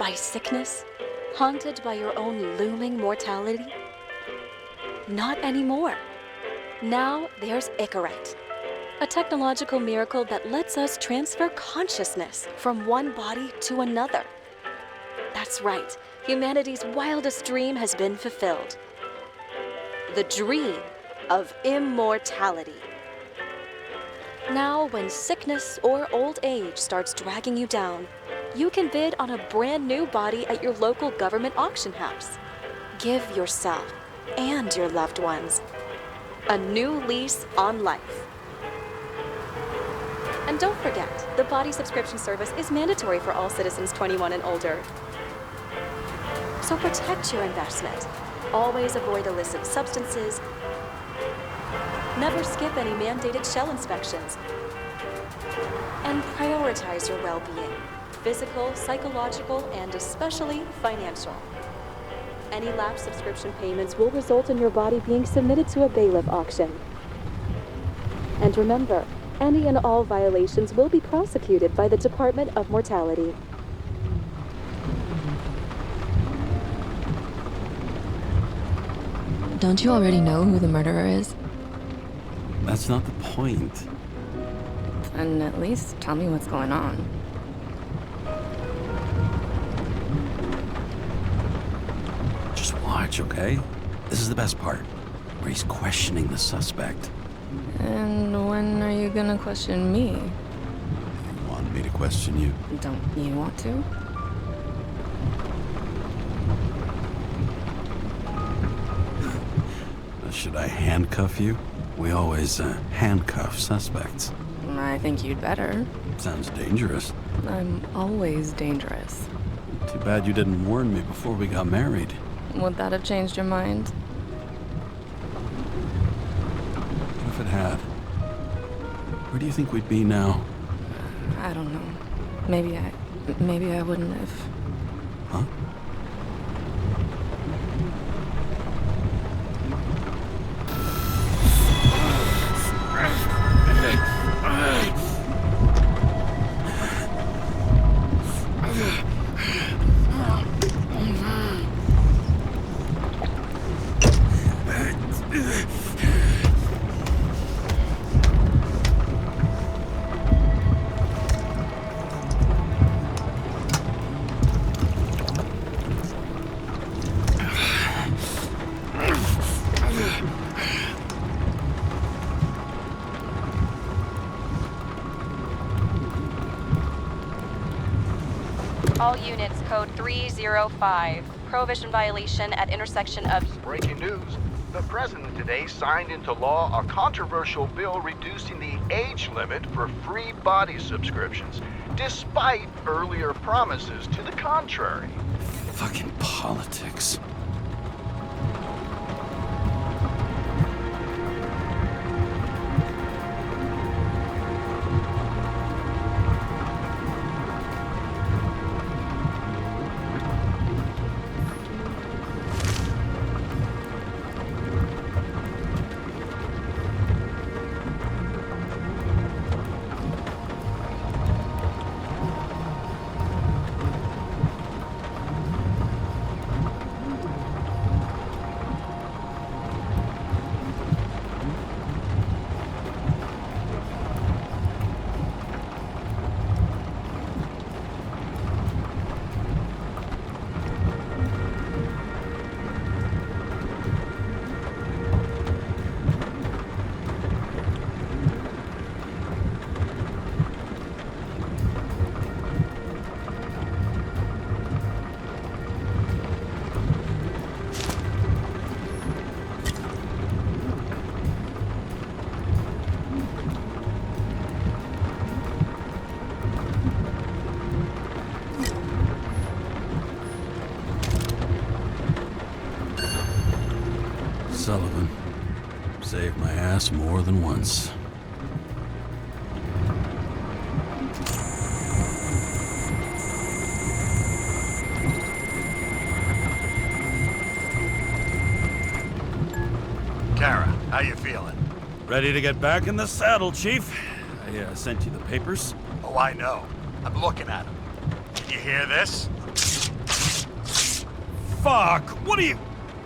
by sickness? Haunted by your own looming mortality? Not anymore. Now there's Icarite, a technological miracle that lets us transfer consciousness from one body to another. That's right, humanity's wildest dream has been fulfilled. The dream of immortality. Now, when sickness or old age starts dragging you down, you can bid on a brand new body at your local government auction house. Give yourself and your loved ones a new lease on life. And don't forget, the body subscription service is mandatory for all citizens 21 and older. So protect your investment. Always avoid illicit substances. Never skip any mandated shell inspections. And prioritize your well-being, physical, psychological, and especially financial. Any lapsed subscription payments will result in your body being submitted to a bailiff auction. And remember, any and all violations will be prosecuted by the Department of Mortality. Don't you already know who the murderer is? That's not the point. And at least tell me what's going on. Just watch, okay? This is the best part, where he's questioning the suspect. And when are you gonna question me? You want me to question you? Don't you want to? Should I handcuff you? We always handcuff suspects. I think you'd better. Sounds dangerous. I'm always dangerous. Too bad you didn't warn me before we got married. Would that have changed your mind? What if it had? Where do you think we'd be now? I don't know. Maybe I wouldn't have. Huh? All units, code 305. Prohibition violation at intersection of... Breaking news. The president today signed into law a controversial bill reducing the age limit for free body subscriptions, despite earlier promises to the contrary. Fucking politics. Sullivan. Saved my ass more than once. Kara, how you feeling? Ready to get back in the saddle, Chief. I sent you the papers. Oh, I know. I'm looking at them. Can you hear this? fuck? What are you...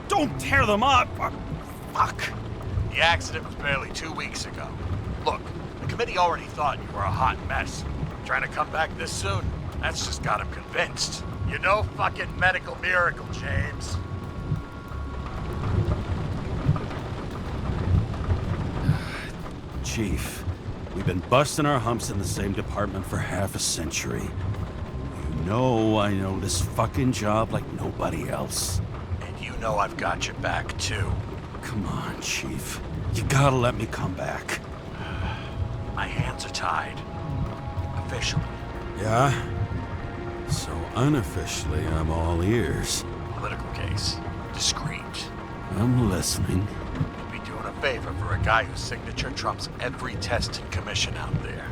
Don't tear them up! Fuck! The accident was barely 2 weeks ago. Look, the committee already thought you were a hot mess. Trying to come back this soon, that's just got them convinced. You're no fucking medical miracle, James. Chief, we've been busting our humps in the same department for half a century. You know I know this fucking job like nobody else. And you know I've got your back, too. Come on, Chief. You gotta let me come back. My hands are tied. Officially. Yeah? So unofficially, I'm all ears. Political case. Discreet. I'm listening. You'd be doing a favor for a guy whose signature trumps every test and commission out there.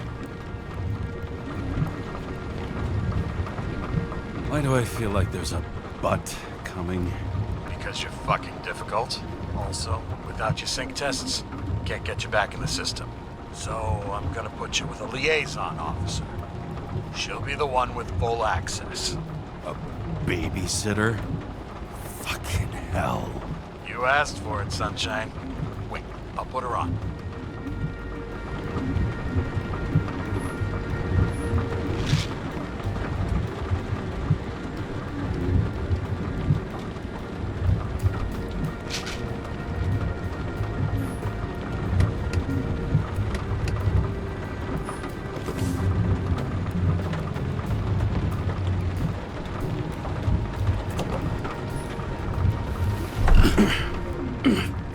Why do I feel like there's a but coming? Because you're fucking difficult. Also, without your sync tests, can't get you back in the system. So I'm gonna put you with a liaison officer. She'll be the one with full access. A babysitter? Fucking hell. You asked for it, Sunshine. Wait, I'll put her on.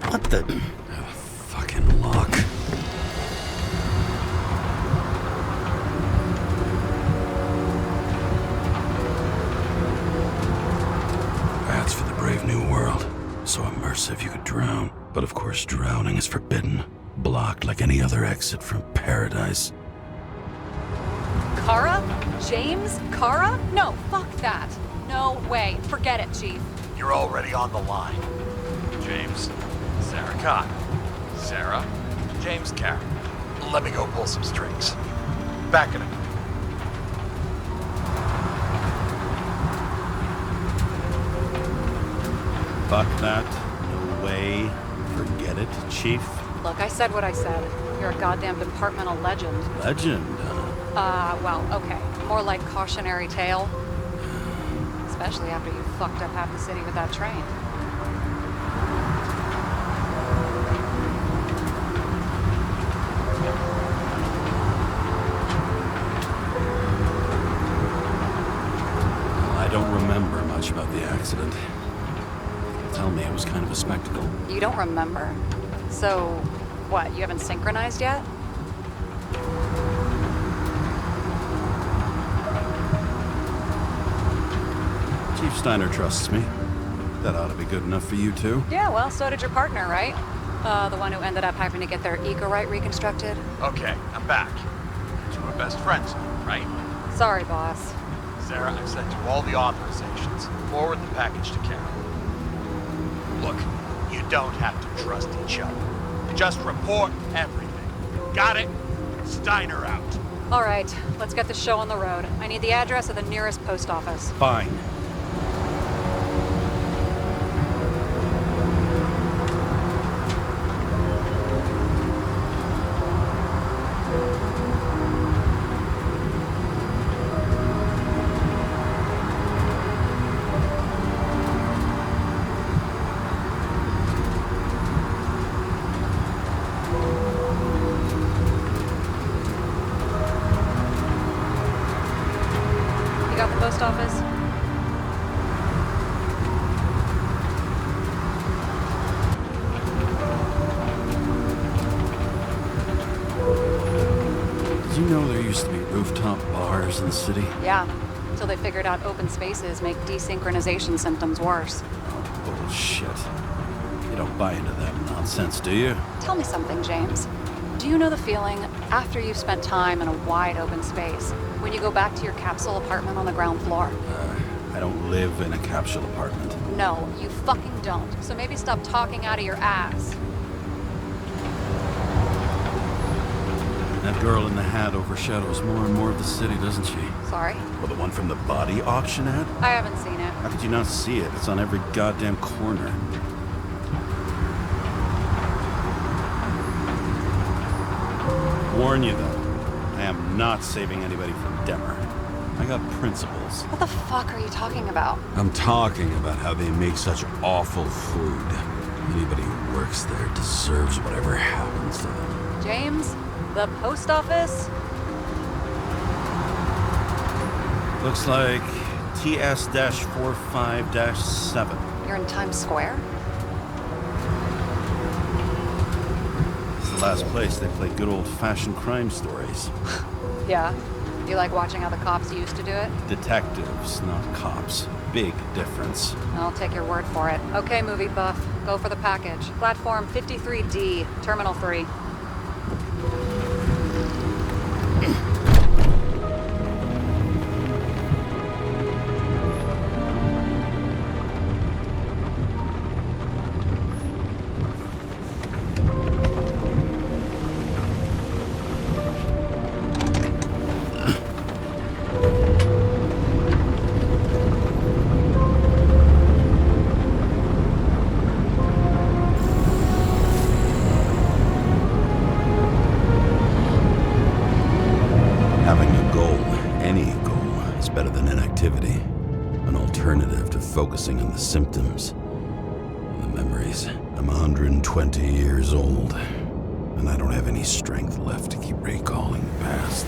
What the... fucking lock. That's for the brave new world. So immersive you could drown. But of course drowning is forbidden. Blocked like any other exit from paradise. Kara? James? Kara? No, fuck that. No way. Forget it, Chief. You're already on the line. James, Sarah Cott. Sarah, James Carey. Let me go pull some strings. Back in a minute. Fuck that. No way. Forget it, Chief. Look, I said what I said. You're a goddamn departmental legend. Legend, Well, okay. More like cautionary tale. Especially after you fucked up half the city with that train. I don't remember much about the accident. Tell me it was kind of a spectacle. You don't remember? So, what, you haven't synchronized yet? Chief Steiner trusts me. That ought to be good enough for you too. Yeah, well, so did your partner, right? The one who ended up having to get their eco-right reconstructed. Okay, I'm back. You were best friends, right? Sorry, boss. Sarah, I've sent you all the authorizations. Forward the package to Carol. Look, you don't have to trust each other. Just report everything. Got it? Steiner out. All right, let's get the show on the road. I need the address of the nearest post office. Fine. You got the post office? Did you know there used to be rooftop bars in the city? Yeah, until they figured out open spaces make desynchronization symptoms worse. Oh, bullshit. You don't buy into that nonsense, do you? Tell me something, James. Do you know the feeling after you've spent time in a wide open space, when you go back to your capsule apartment on the ground floor? I don't live in a capsule apartment. No, you fucking don't. So maybe stop talking out of your ass. That girl in the hat overshadows more and more of the city, doesn't she? Sorry? Well, the one from the body auction ad? I haven't seen it. How could you not see it? It's on every goddamn corner. Warn you, though, I am not saving anybody from Demmer. I got principles. What the fuck are you talking about? I'm talking about how they make such awful food. Anybody who works there deserves whatever happens to them. James? The post office? Looks like TS-45-7. You're in Times Square? It's the last place they play good old-fashioned crime stories. Yeah. You like watching how the cops used to do it? Detectives, not cops. Big difference. I'll take your word for it. Okay, movie buff. Go for the package. Platform 53D, Terminal 3. Focusing on the symptoms and the memories. I'm 120 years old, and I don't have any strength left to keep recalling the past.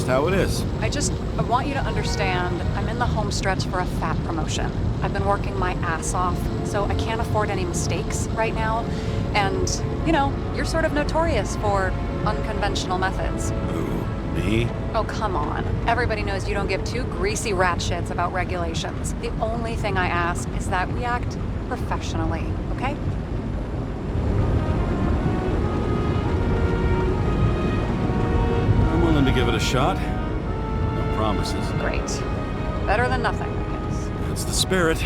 How it is. I want you to understand, I'm in the home stretch for a fat promotion. I've been working my ass off, so I can't afford any mistakes right now. And, you know, you're sort of notorious for unconventional methods. Who, me? Oh, come on. Everybody knows you don't give two greasy rat shits about regulations. The only thing I ask is that we act professionally, okay? To give it a shot. No promises. Great. Better than nothing, I guess. That's the spirit.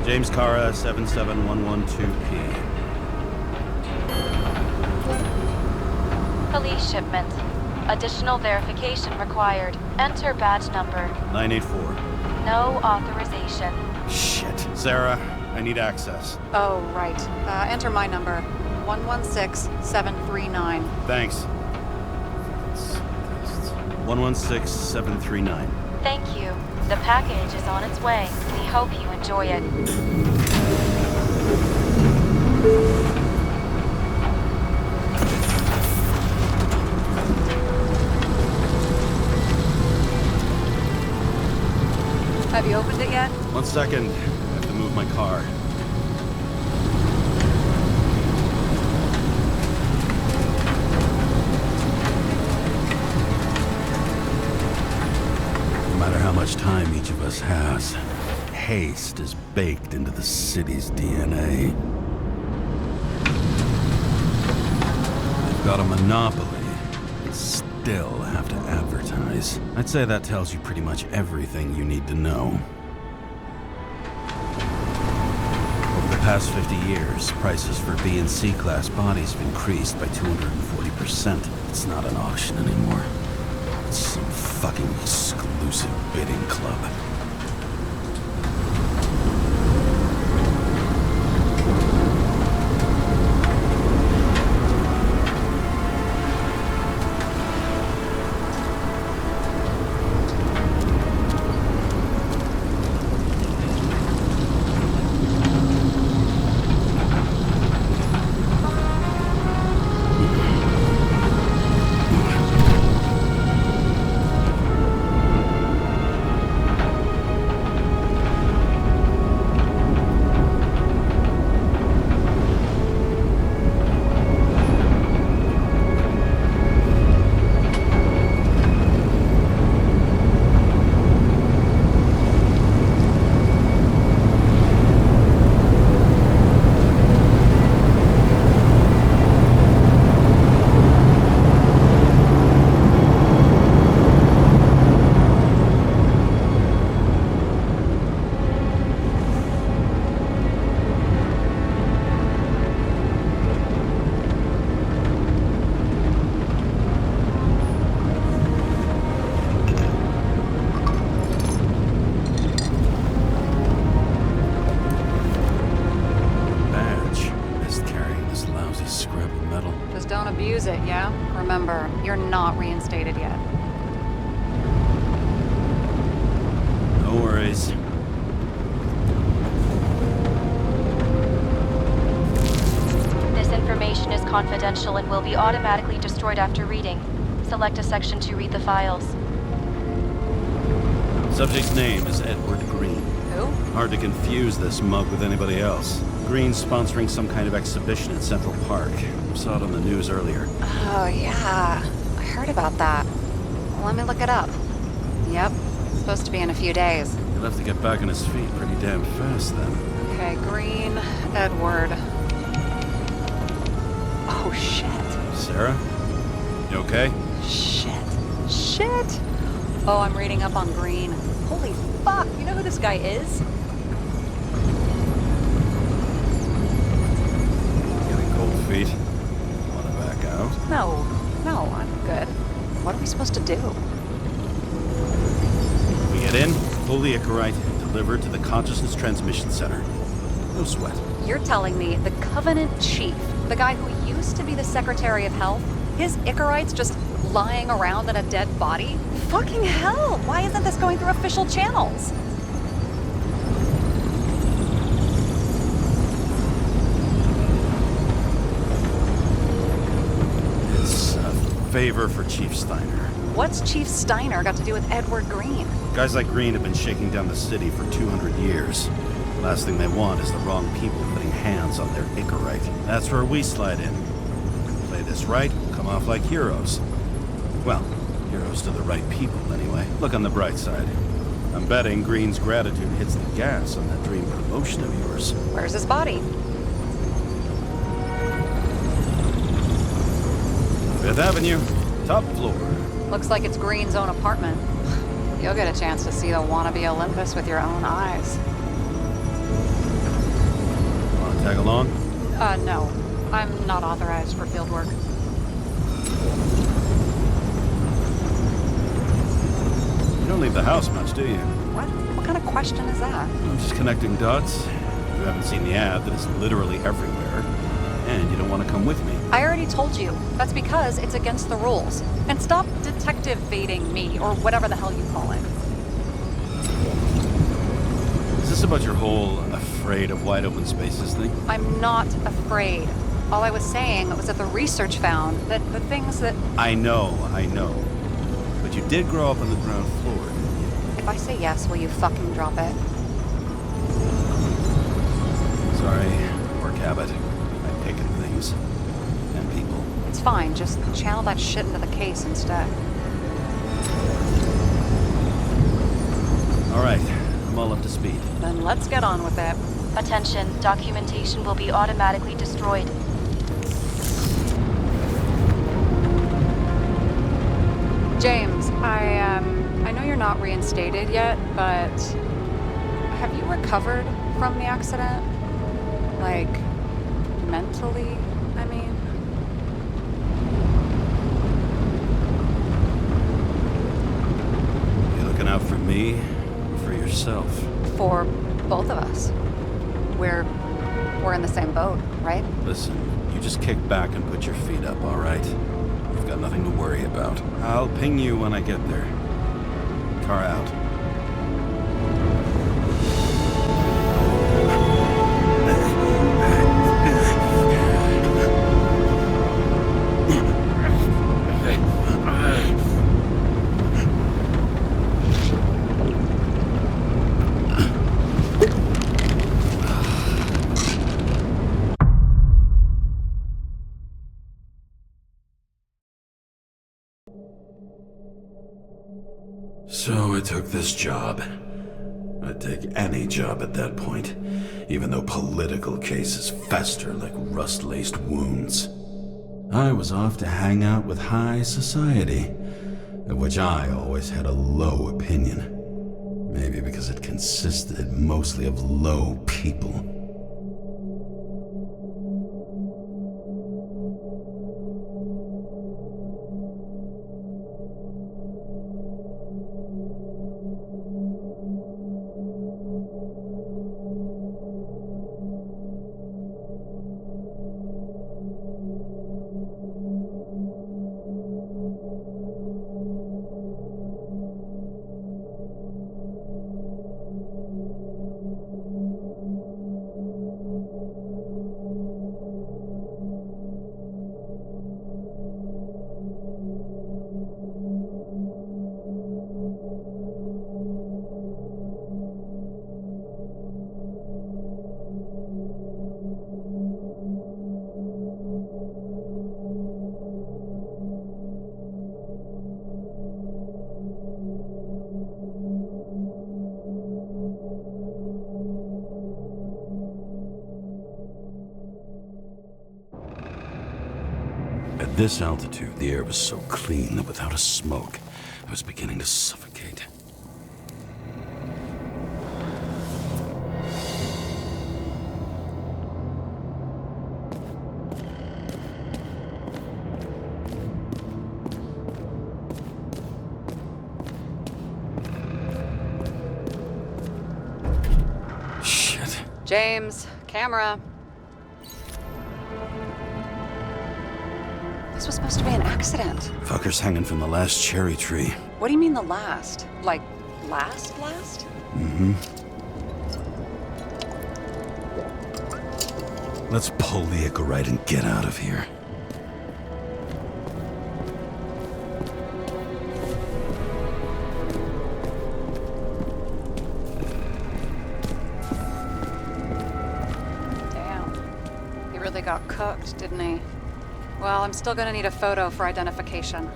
James Cara, 77112P. Police shipment. Additional verification required. Enter badge number. 984. No authorization. Shit. Sarah, I need access. Oh, right. Enter my number. 116739. Thanks. 116739. Thank you. The package is on its way. We hope you enjoy it. Have you opened it yet? 1 second. I have to move my car. No matter how much time each of us has, haste is baked into the city's DNA. They've got a monopoly and still have to advertise. I'd say that tells you pretty much everything you need to know. Over the past 50 years, prices for B and C class bodies have increased by 240%. It's not an auction anymore. It's some fucking exclusive bidding club. Don't abuse it, yeah? Remember, you're not reinstated yet. No worries. This information is confidential and will be automatically destroyed after reading. Select a section to read the files. Subject's name is Edward Green. Who? Hard to confuse this mug with anybody else. Green's sponsoring some kind of exhibition in Central Park. Saw it on the news earlier. Oh, yeah. I heard about that. Let me look it up. Yep. Supposed to be in a few days. He'll have to get back on his feet pretty damn fast then. Okay, Green, Edward. Oh, shit. Sarah? You okay? Shit. Shit! Oh, I'm reading up on Green. Holy fuck! You know who this guy is? Getting cold feet? Wanna back out? No, I'm good. What are we supposed to do? We get in, pull the Icarite, and deliver to the Consciousness Transmission Center. No sweat. You're telling me the Covenant Chief, the guy who used to be the Secretary of Health, his Icarite's just lying around in a dead body? Fucking hell! Why isn't this going through official channels? It's a favor for Chief Steiner. What's Chief Steiner got to do with Edward Green? Guys like Green have been shaking down the city for 200 years. Last thing they want is the wrong people putting hands on their Icarite. That's where we slide in. Play this right, we'll come off like heroes. Well, heroes to the right people, anyway. Look on the bright side. I'm betting Green's gratitude hits the gas on that dream promotion of yours. Where's his body? Fifth Avenue, top floor. Looks like it's Green's own apartment. You'll get a chance to see the wannabe Olympus with your own eyes. Wanna tag along? No. I'm not authorized for field work. You don't leave the house much, do you? What kind of question is that? I'm just connecting dots. You haven't seen the ad that is literally everywhere. And you don't don't want to come with me. I already told you. That's because it's against the rules. And stop detective-baiting me, or whatever the hell you call it. Is this about your whole afraid of wide open spaces thing? I'm not afraid. All I was saying was that the research found that the things that... I know. But you did grow up on the ground floor, didn't you? If I say yes, will you fucking drop it? Sorry, work habit. I pick at things. And people. It's fine, just channel that shit into the case instead. Alright, I'm all up to speed. Then let's get on with it. Attention, documentation will be automatically destroyed. James, I know you're not reinstated yet, but have you recovered from the accident? Like, mentally, I mean? You looking out for me or for yourself? For both of us. We're in the same boat, right? Listen, you just kick back and put your feet up, alright? You've got nothing to worry about. I'll ping you when I get there. Car out. So I took this job. I'd take any job at that point, even though political cases fester like rust-laced wounds. I was off to hang out with high society, of which I always had a low opinion. Maybe because it consisted mostly of low people. At this altitude, the air was so clean that without a smoke, I was beginning to suffocate. Shit. James, camera. This was supposed to be an accident. Fucker's hanging from the last cherry tree. What do you mean the last? Like, last? Mm-hmm. Let's pull the Icarite and get out of here. Damn. He really got cooked, didn't he? Well, I'm still gonna need a photo for identification.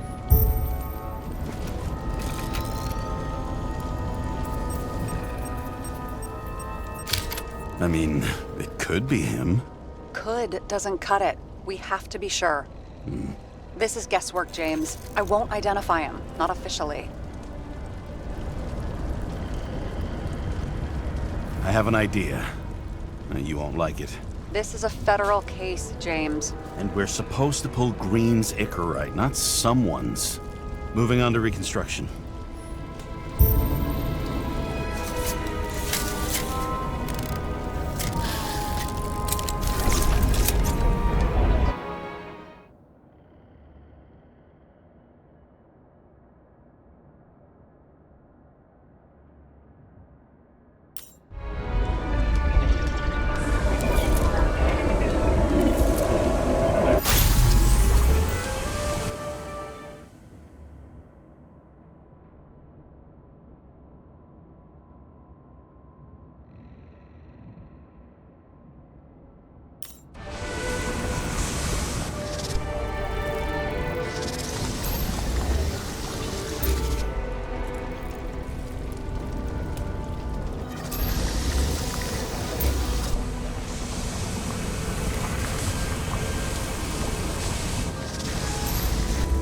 I mean, it could be him. Could doesn't cut it. We have to be sure. This is guesswork, James. I won't identify him, not officially. I have an idea. You won't like it. This is a federal case, James. And we're supposed to pull Green's Icarite, not someone's. Moving on to reconstruction.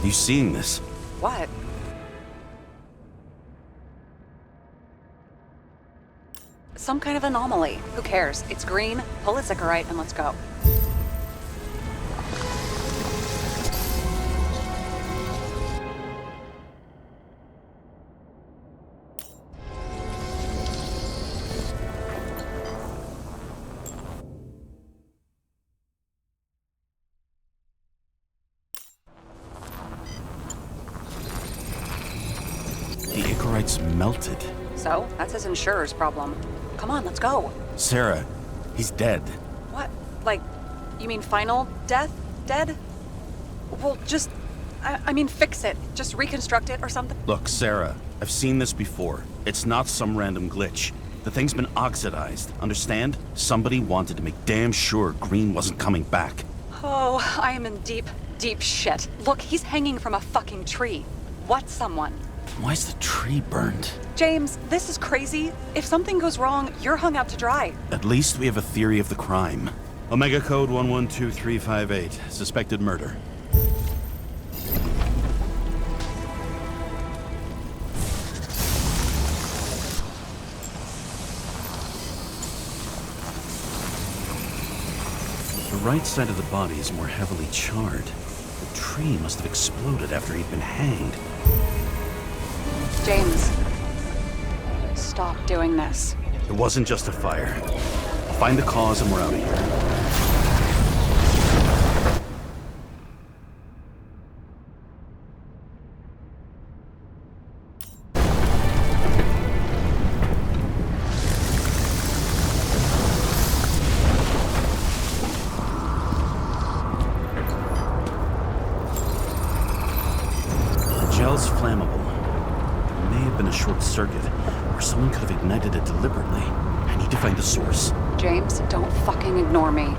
you seeing this? What? Some kind of anomaly. Who cares? It's green, pull a Zickerite, and let's go. The Icarite's melted. So, that's his insurer's problem. Come on, let's go. Sarah, he's dead. What? Like, you mean final death? Dead? Well, just, I mean, fix it. Just reconstruct it or something. Look, Sarah, I've seen this before. It's not some random glitch. The thing's been oxidized, understand? Somebody wanted to make damn sure Green wasn't coming back. Oh, I am in deep, deep shit. Look, he's hanging from a fucking tree. What someone? Why's the tree burned? James, this is crazy. If something goes wrong, you're hung out to dry. At least we have a theory of the crime. Omega code 112358. Suspected murder. The right side of the body is more heavily charred. The tree must have exploded after he'd been hanged. James, stop doing this. It wasn't just a fire. Find the cause and we're out of here. The gel's flammable. May have been a short circuit, or someone could have ignited it deliberately. I need to find the source. James, don't fucking ignore me.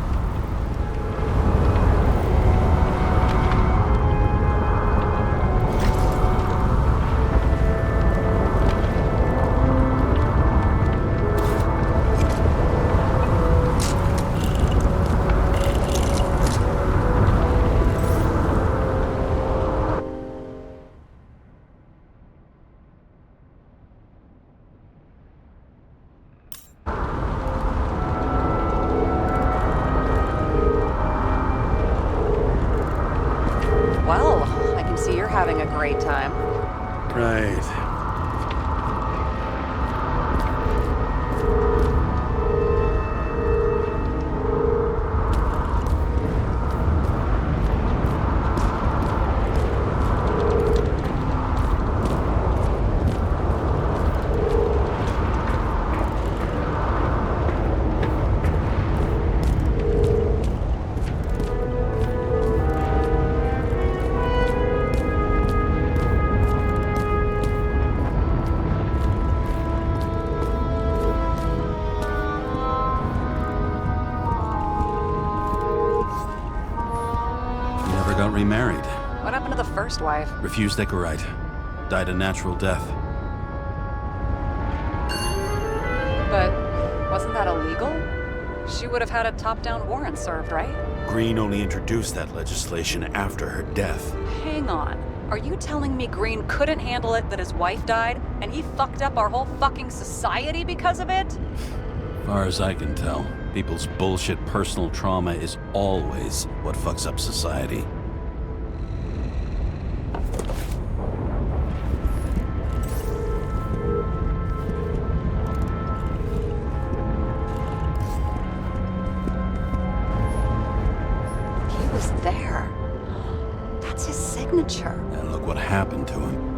Well, I can see you're having a great time. Right. Got remarried. What happened to the first wife? Refused Icarite. Died a natural death. But wasn't that illegal? She would have had a top-down warrant served, right? Green only introduced that legislation after her death. Hang on. Are you telling me Green couldn't handle it that his wife died, and he fucked up our whole fucking society because of it? Far as I can tell, people's bullshit personal trauma is always what fucks up society. There. That's his signature. And look what happened to him.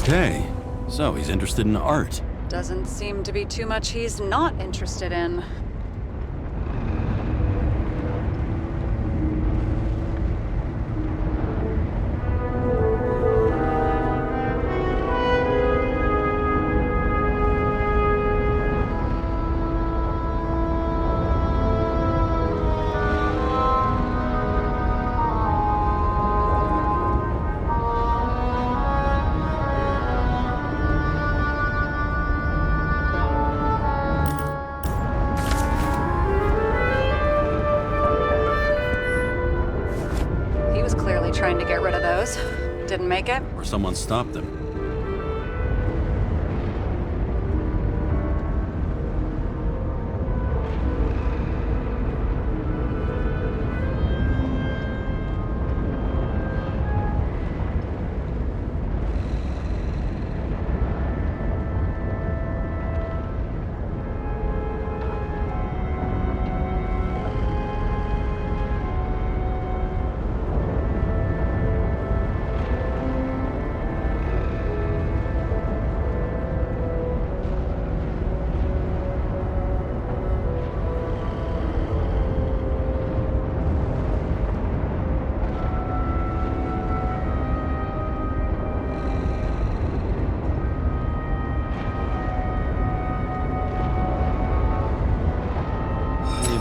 Okay, so he's interested in art. Doesn't seem to be too much he's not interested in. to get rid of those. Didn't make it? Or someone stopped them.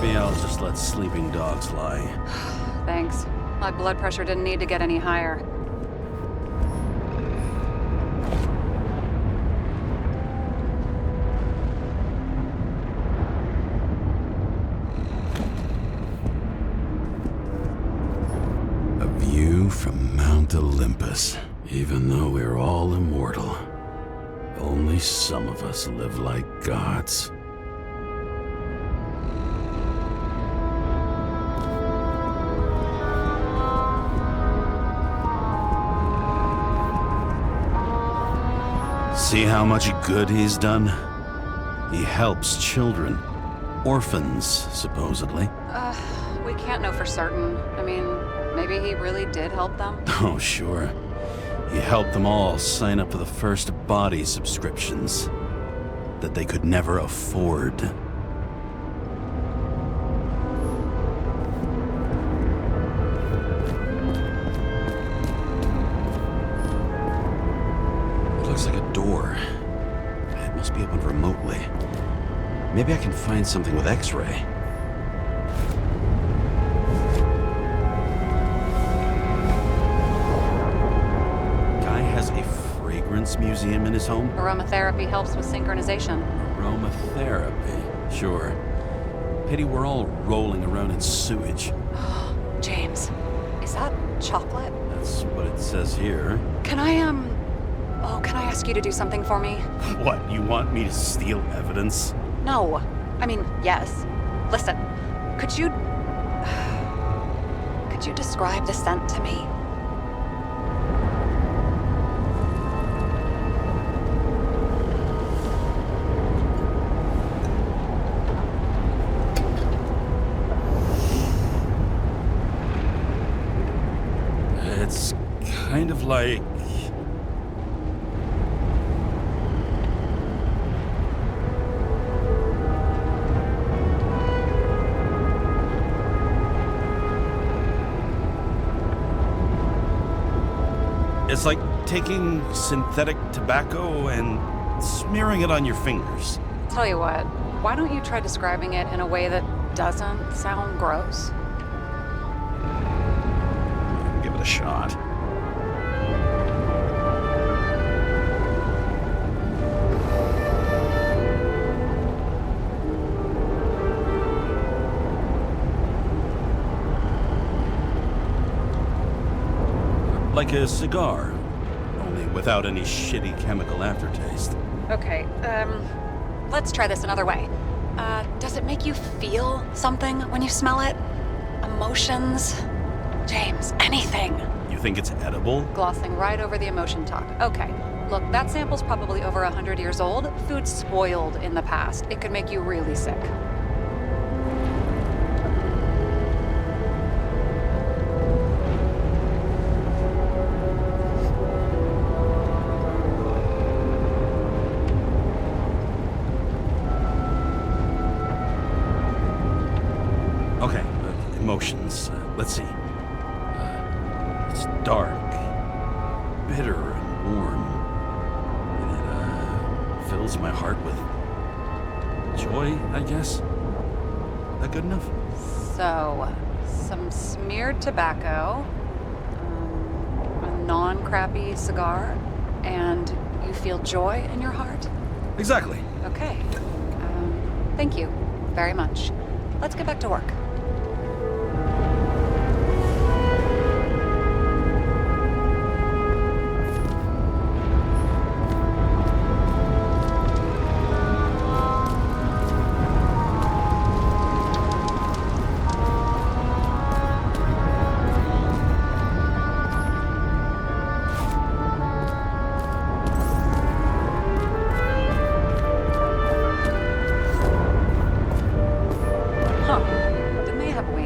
Maybe I'll just let sleeping dogs lie. Thanks. My blood pressure didn't need to get any higher. A view from Mount Olympus. Even though we're all immortal, only some of us live like gods. See how much good he's done? He helps children. Orphans, supposedly. We can't know for certain. I mean, maybe he really did help them. Oh, sure. He helped them all sign up for the first body subscriptions that they could never afford. It looks like a door. It must be opened remotely. Maybe I can find something with X-ray. Museum in his home? Aromatherapy helps with synchronization. Aromatherapy, sure. Pity we're all rolling around in sewage. James, is that chocolate? That's what it says here. Can I ask you to do something for me? What, you want me to steal evidence? No. I mean, yes. Listen, could you describe the scent to me? It's kind of like... It's like taking synthetic tobacco and smearing it on your fingers. Tell you what, why don't you try describing it in a way that doesn't sound gross? Give it a shot. Like a cigar, only without any shitty chemical aftertaste. Okay, let's try this another way. Does it make you feel something when you smell it? Emotions? James, anything. You think it's edible? Glossing right over the emotion talk. Okay, look, that sample's probably over 100 years old. Food spoiled in the past. It could make you really sick. Okay, emotions. Let's see. It's dark, bitter, and warm. And it fills my heart with joy, I guess. That good enough? So, some smeared tobacco, a non-crappy cigar, and you feel joy in your heart? Exactly. Okay. Thank you very much. Let's get back to work.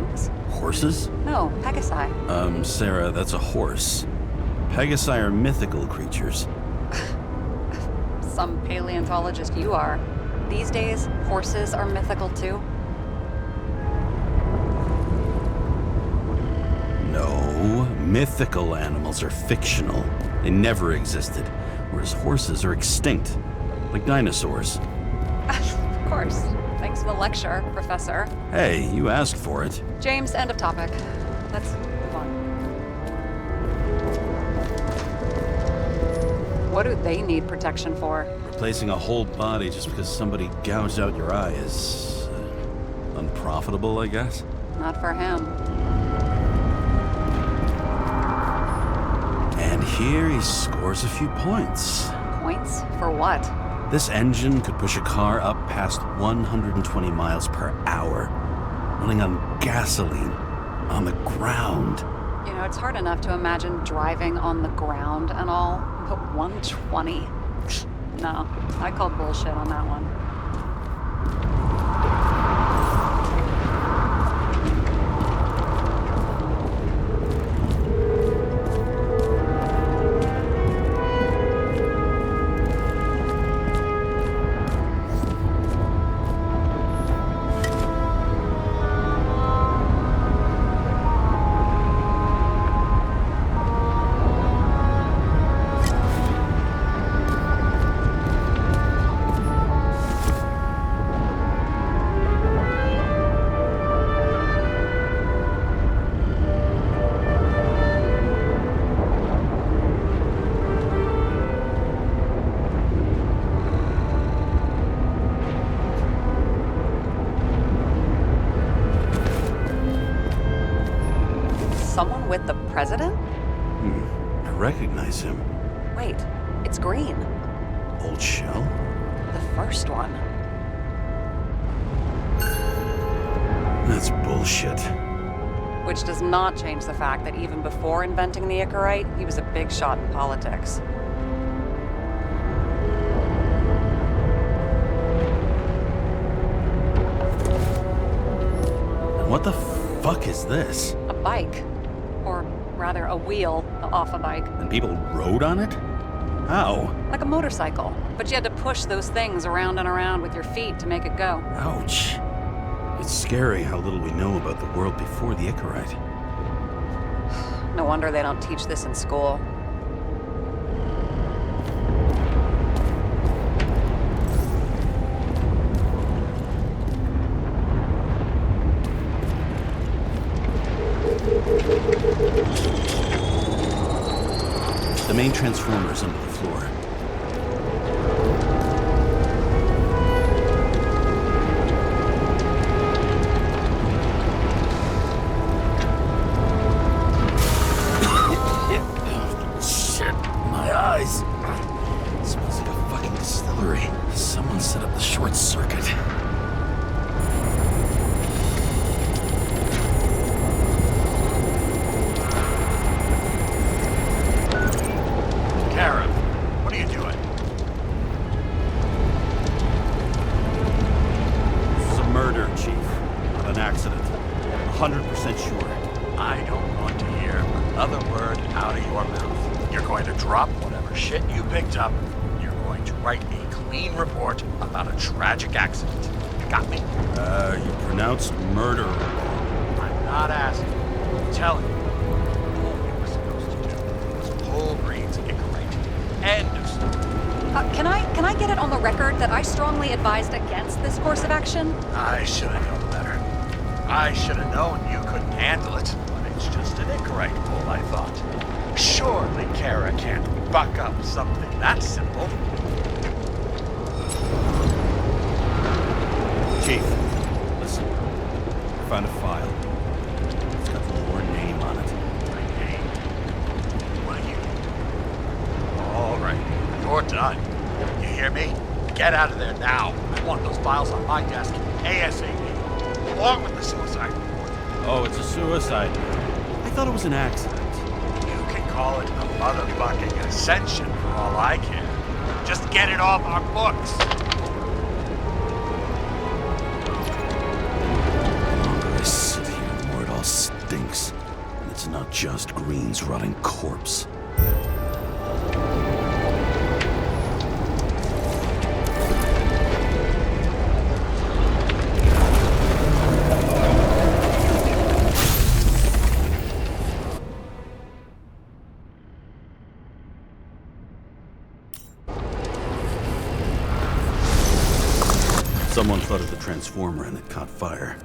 things. Horses? No, Pegasi. Sarah, that's a horse. Pegasi are mythical creatures. Some paleontologist you are. These days, horses are mythical too. No, mythical animals are fictional. They never existed, whereas horses are extinct, like dinosaurs. Of course. Thanks for the lecture, Professor. Hey, you asked for it. James, end of topic. Let's move on. What do they need protection for? Replacing a whole body just because somebody gouged out your eye is unprofitable, I guess. Not for him. And here he scores a few points. Points? For what? This engine could push a car up past 120 miles per hour, running on gasoline, on the ground. You know, it's hard enough to imagine driving on the ground and all, but 120? No, I call bullshit on that one. Someone with the president? I recognize him. Wait, it's green. Old shell? The first one. That's bullshit. Which does not change the fact that even before inventing the Icarite, he was a big shot in politics. What the fuck is this? A bike. Or rather, a wheel off a bike. And people rode on it? How? Like a motorcycle. But you had to push those things around and around with your feet to make it go. Ouch. It's scary how little we know about the world before the Icarite. No wonder they don't teach this in school. The main transformer is under the floor. Shit, my eyes. It smells like a fucking distillery. Someone set up the short circuit. Karen, what are you doing? This is a murder, Chief. Not an accident. 100% sure. I don't want to hear another word out of your mouth. You're going to drop whatever shit you picked up. You're going to write a clean report about a tragic accident. You got me? You pronounced murder. I'm not asking. I'm telling you. All we were supposed to do was pull Green's Icarite. End of story. Can I get it on the record that I strongly advised against this course of action? I should have known better. I should have known you couldn't handle it. But it's just an Icarite pull, I thought. Surely Kara can't buck up something that simple. Chief, listen. I found a file. It's got your name on it. My name? What are you? All right, you're done. You hear me? Get out of there now. I want those files on my desk ASAP, along with the suicide report. Oh, it's a suicide. I thought it was an accident. You can call it a motherfucking ascension for all I care. Just get it off our books. I sit here more just Green's rotting corpse. Someone flooded the transformer and it caught fire.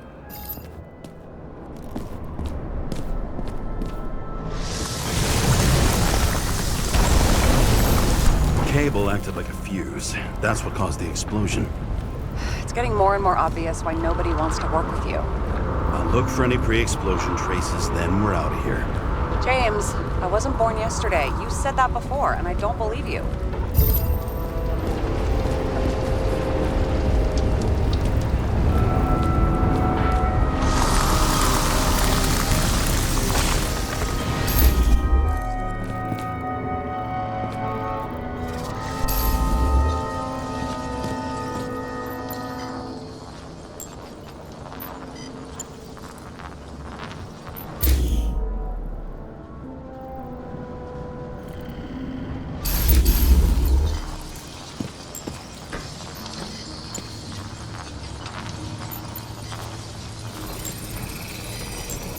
Cable acted like a fuse. That's what caused the explosion. It's getting more and more obvious why nobody wants to work with you. I'll look for any pre-explosion traces, then we're out of here. James, I wasn't born yesterday. You said that before, and I don't believe you.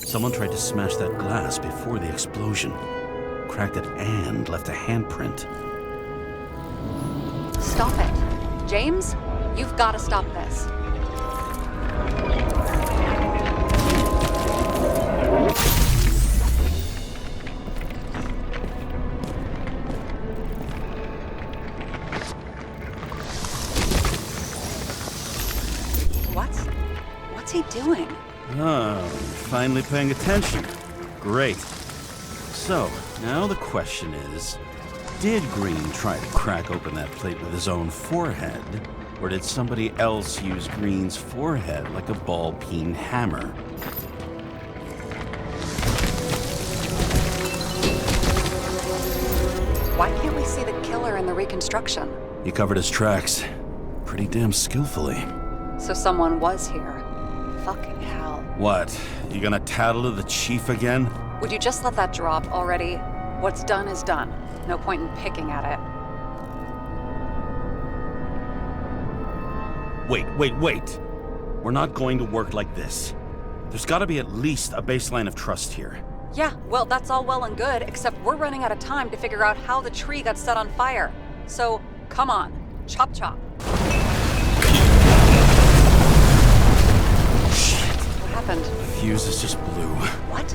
Someone tried to smash that glass before the explosion. Cracked it and left a handprint. Stop it. James, you've got to stop this. What's he doing? Oh, finally paying attention. Great. So, now the question is, did Green try to crack open that plate with his own forehead? Or did somebody else use Green's forehead like a ball-peen hammer? Why can't we see the killer in the reconstruction? He covered his tracks pretty damn skillfully. So someone was here. Fucking hell. What? You gonna tattle to the chief again? Would you just let that drop already? What's done is done. No point in picking at it. Wait. We're not going to work like this. There's gotta be at least a baseline of trust here. Yeah, well, that's all well and good, except we're running out of time to figure out how the tree got set on fire. So, come on. Chop chop. What happened? The fuses just blew. What?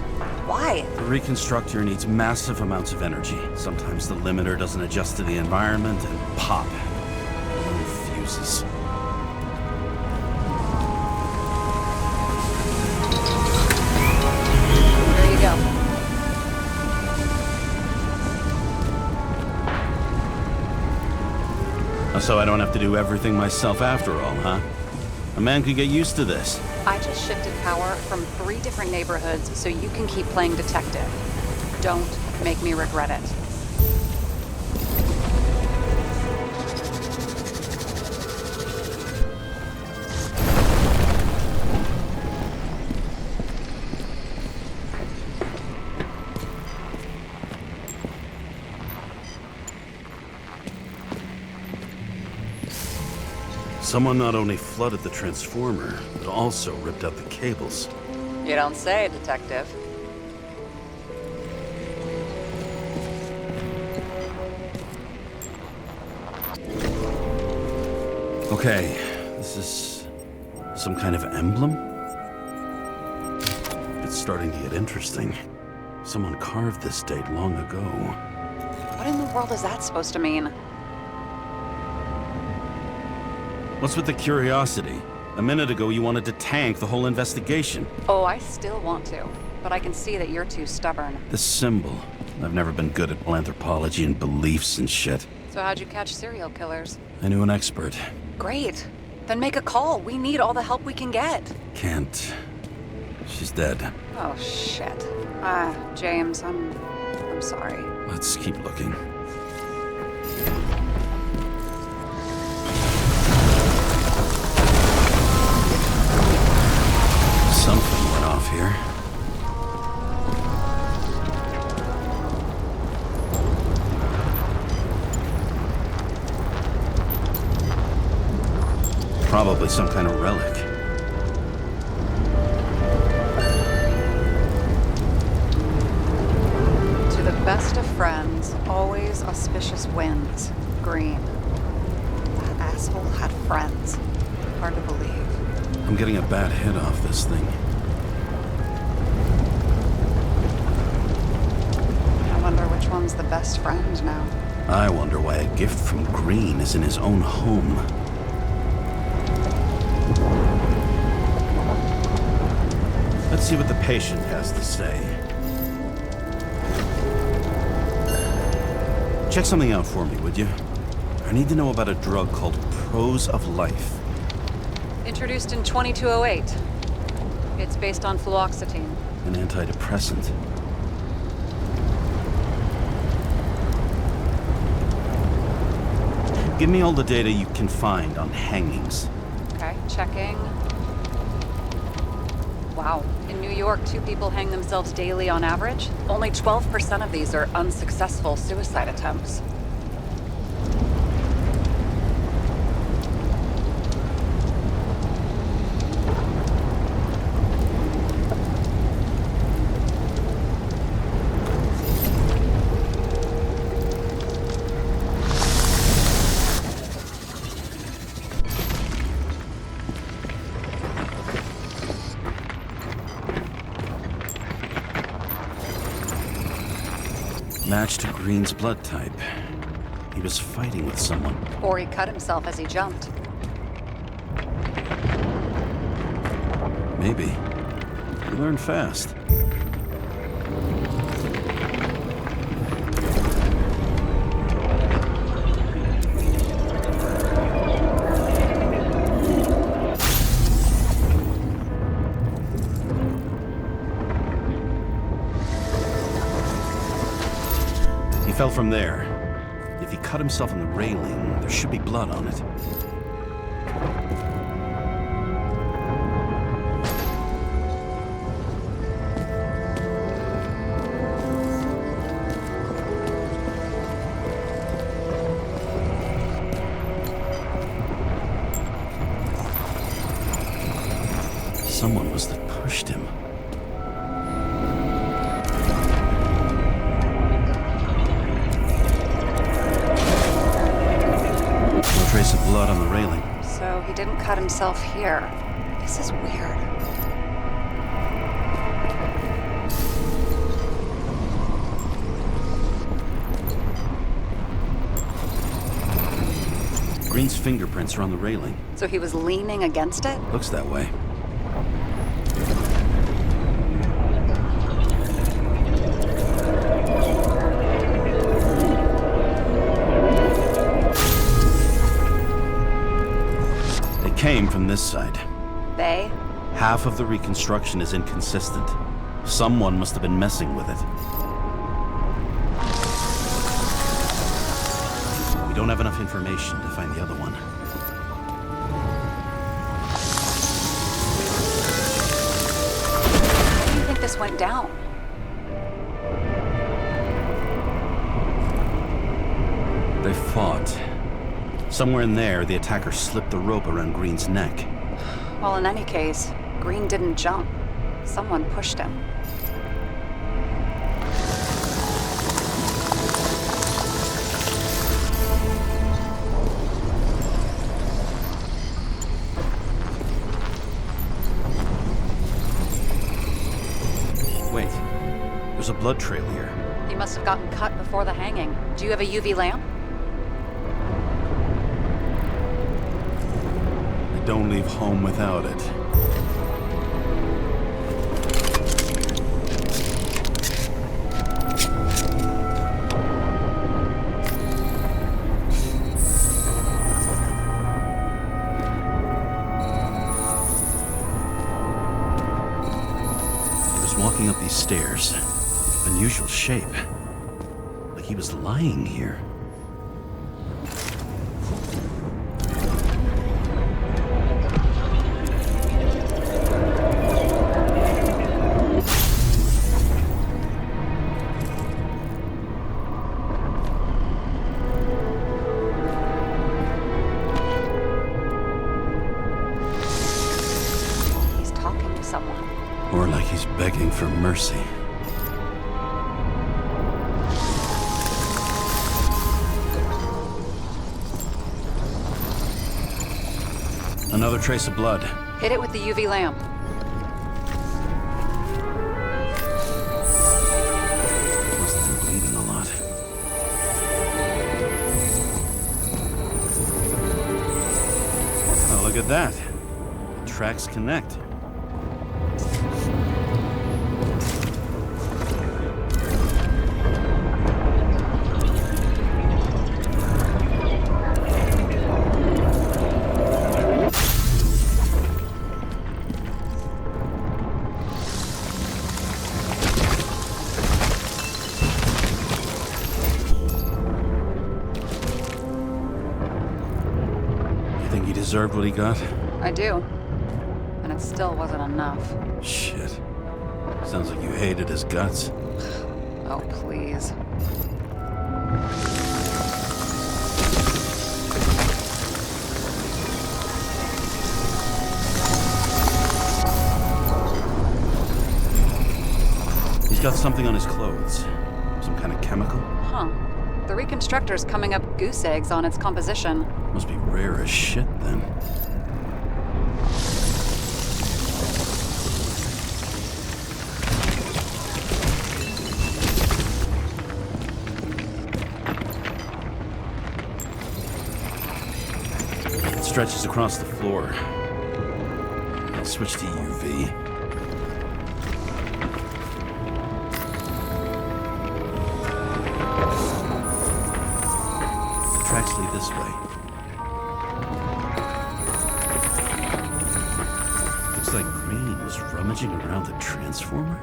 Why? The reconstructor needs massive amounts of energy. Sometimes the limiter doesn't adjust to the environment and pop. Fuses. There you go. So I don't have to do everything myself after all, huh? A man could get used to this. I just shifted power from 3 different neighborhoods so you can keep playing detective. Don't make me regret it. Someone not only flooded the transformer, but also ripped out the cables. You don't say, detective. Okay, this is some kind of emblem? It's starting to get interesting. Someone carved this date long ago. What in the world is that supposed to mean? What's with the curiosity? A minute ago you wanted to tank the whole investigation. Oh, I still want to, but I can see that you're too stubborn. The symbol. I've never been good at anthropology and beliefs and shit. So how'd you catch serial killers? I knew an expert. Great. Then make a call. We need all the help we can get. Can't. She's dead. Oh, shit. James, I'm sorry. Let's keep looking. Something went off here. Probably some kind of relic. To the best of friends, always auspicious winds. Green. That asshole had friends. Hard to believe. I'm getting a bad hit off this thing. I wonder which one's the best friend now. I wonder why a gift from Green is in his own home. Let's see what the patient has to say. Check something out for me, would you? I need to know about a drug called Prose of Life. Introduced in 2208. It's based on fluoxetine. An antidepressant. Give me all the data you can find on hangings. Okay, checking. Wow. In New York, 2 people hang themselves daily on average. Only 12% of these are unsuccessful suicide attempts. Match to Green's blood type. He was fighting with someone. Or he cut himself as he jumped. Maybe. You learn fast. He fell from there. If he cut himself on the railing, there should be blood on it. Someone must have pushed him. No trace of blood on the railing. So he didn't cut himself here. This is weird. Green's fingerprints are on the railing. So he was leaning against it? Looks that way. They came from this side. They? Half of the reconstruction is inconsistent. Someone must have been messing with it. We don't have enough information to find the other one. How do you think this went down? They fought. Somewhere in there, the attacker slipped the rope around Green's neck. Well, in any case, Green didn't jump. Someone pushed him. Wait, there's a blood trail here. He must have gotten cut before the hanging. Do you have a UV lamp? I don't leave home without it. He was walking up these stairs. Unusual shape. Like he was lying here. Begging for mercy. Another trace of blood. Hit it with the UV lamp. Must have been bleeding a lot. Oh, look at that. The tracks connect. Deserved what he got? I do. And it still wasn't enough. Shit. Sounds like you hated his guts. Oh, please. He's got something on his clothes. Some kind of chemical? Huh. The reconstructor's coming up goose eggs on its composition. Must be rare as shit, then. It stretches across the floor. I'll switch to UV. Tracks lead this way. Looks like Green was rummaging around the transformer.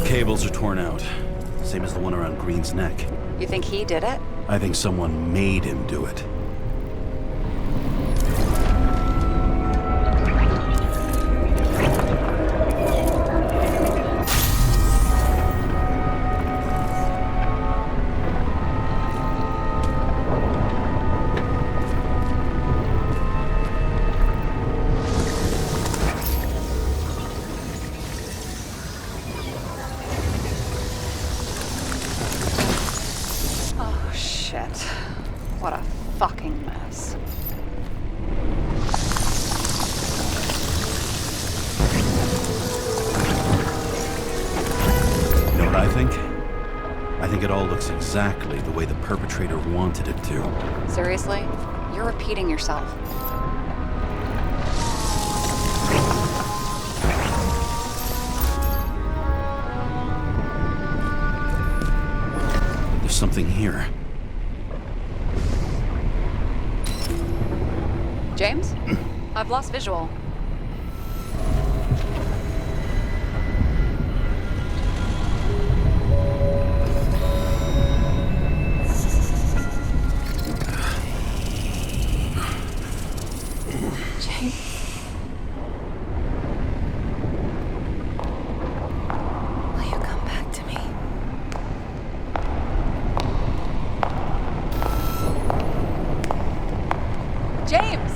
Cables are torn out, same as the one around Green's neck. You think he did it? I think someone made him do it. What a fucking mess. You know what I think? I think it all looks exactly the way the perpetrator wanted it to. Seriously? You're repeating yourself. There's something here. James? I've lost visual. James? Will you come back to me? James!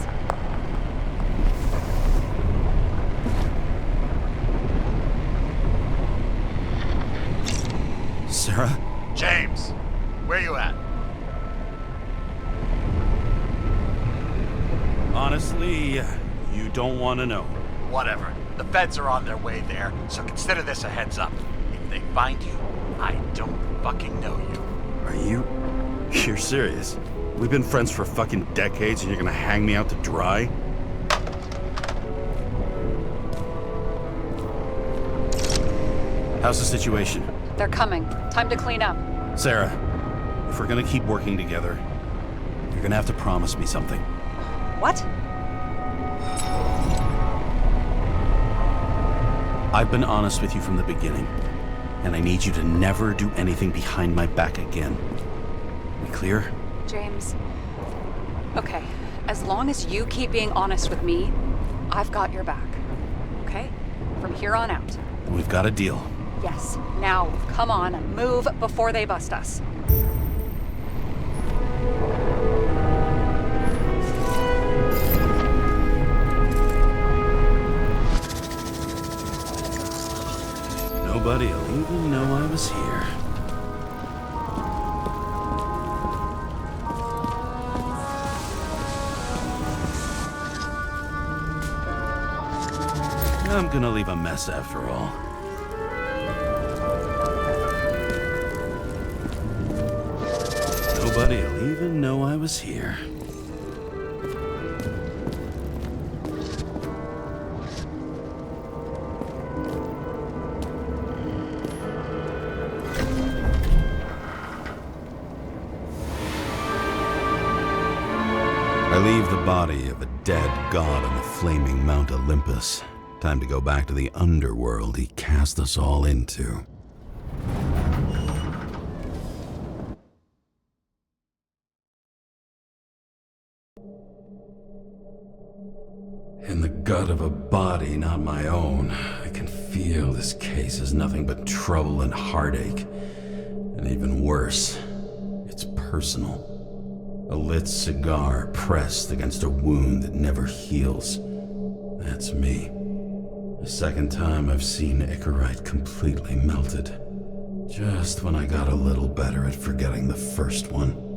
Sarah? James, where you at? Honestly, you don't want to know. Whatever. The feds are on their way there, so consider this a heads up. If they find you, I don't fucking know you. Are you? You're serious? We've been friends for fucking decades and you're gonna hang me out to dry? How's the situation? They're coming. Time to clean up. Sarah, if we're gonna keep working together, you're gonna have to promise me something. What? I've been honest with you from the beginning, and I need you to never do anything behind my back again. We clear? James. Okay, as long as you keep being honest with me, I've got your back. Okay? From here on out. We've got a deal. Yes. Now, come on, move before they bust us. Nobody'll even know I was here. I'm gonna leave a mess after all. Nobody'll even know I was here. I leave the body of a dead god on the flaming Mount Olympus. Time to go back to the underworld he cast us all into. In the gut of a body not my own, I can feel this case is nothing but trouble and heartache. And even worse, it's personal. A lit cigar pressed against a wound that never heals. That's me. The second time I've seen Icarite completely melted. Just when I got a little better at forgetting the first one.